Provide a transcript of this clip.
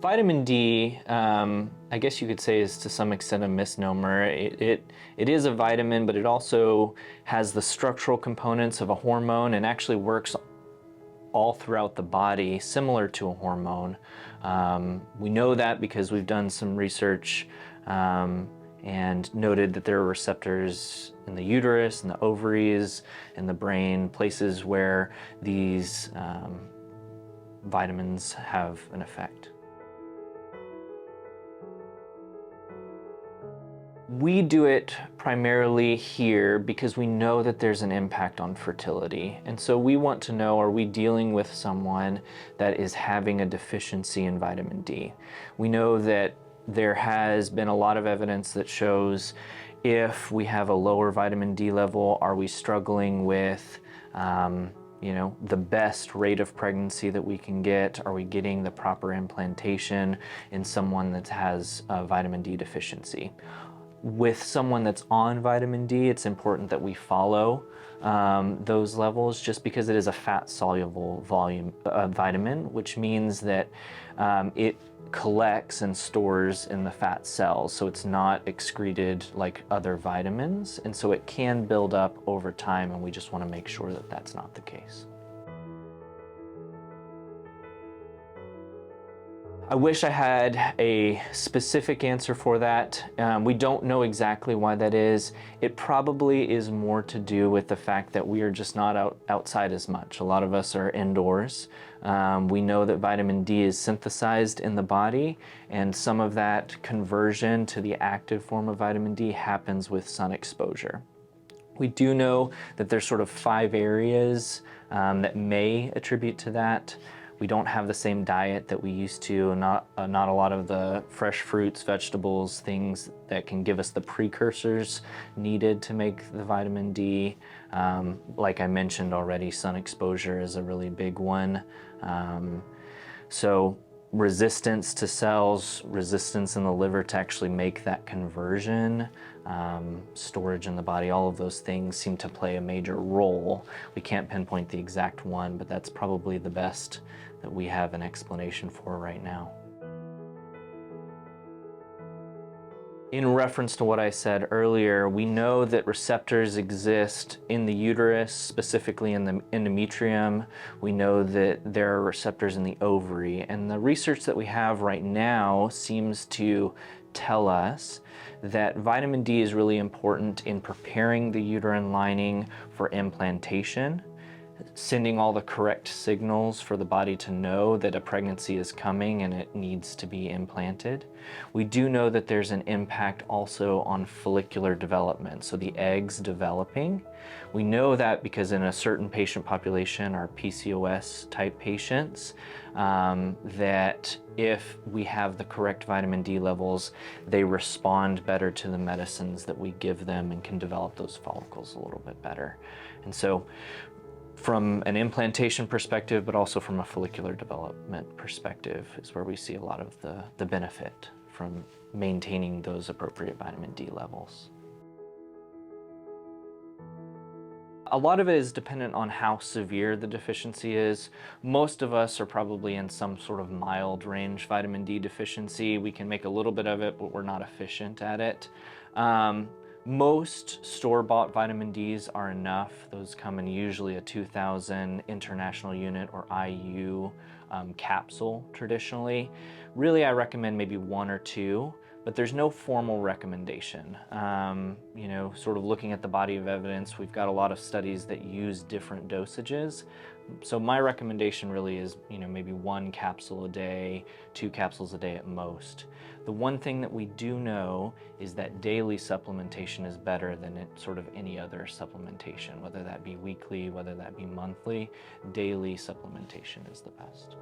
Vitamin D, I guess you could say, is to some extent a misnomer. It is a vitamin, but it also has the structural components of a hormone and actually works all throughout the body, similar to a hormone. We know that because we've done some research and noted that there are receptors in the uterus, in the ovaries, in the brain, places where these vitamins have an effect. We do it primarily here because we know that there's an impact on fertility. And so we want to know, are we dealing with someone that is having a deficiency in vitamin D? We know that there has been a lot of evidence that shows if we have a lower vitamin D level, are we struggling with the best rate of pregnancy that we can get? Are we getting the proper implantation in someone that has a vitamin D deficiency? With someone that's on vitamin D, it's important that we follow those levels just because it is a fat-soluble vitamin, which means that it collects and stores in the fat cells, so it's not excreted like other vitamins, and so it can build up over time, and we just want to make sure that that's not the case. I wish I had a specific answer for that. We don't know exactly why that is. It probably is more to do with the fact that we are just not outside as much. A lot of us are indoors. We know that vitamin D is synthesized in the body, and some of that conversion to the active form of vitamin D happens with sun exposure. We do know that there's sort of 5 areas that may attribute to that. We don't have the same diet that we used to, not a lot of the fresh fruits, vegetables, things that can give us the precursors needed to make the vitamin D. Like I mentioned already, sun exposure is a really big one. So resistance to cells, resistance in the liver to actually make that conversion, storage in the body, all of those things seem to play a major role. We can't pinpoint the exact one, but that's probably the best that we have an explanation for right now. In reference to what I said earlier, we know that receptors exist in the uterus, specifically in the endometrium. We know that there are receptors in the ovary, and the research that we have right now seems to tell us that vitamin D is really important in preparing the uterine lining for implantation, sending all the correct signals for the body to know that a pregnancy is coming and it needs to be implanted. We do know that there's an impact also on follicular development, so the eggs developing. We know that because in a certain patient population, our PCOS type patients, that if we have the correct vitamin D levels, they respond better to the medicines that we give them and can develop those follicles a little bit better. And so from an implantation perspective, but also from a follicular development perspective, is where we see a lot of the benefit from maintaining those appropriate vitamin D levels. A lot of it is dependent on how severe the deficiency is. Most of us are probably in some sort of mild range vitamin D deficiency. We can make a little bit of it, but we're not efficient at it. Most store-bought vitamin Ds are enough. Those come in usually a 2,000 international unit or IU capsule traditionally. Really, I recommend maybe 1 or 2, but there's no formal recommendation. Sort of looking at the body of evidence, we've got a lot of studies that use different dosages. So my recommendation really is, maybe 1 capsule a day, 2 capsules a day at most. The one thing that we do know is that daily supplementation is better than sort of any other supplementation, whether that be weekly, whether that be monthly. Daily supplementation is the best.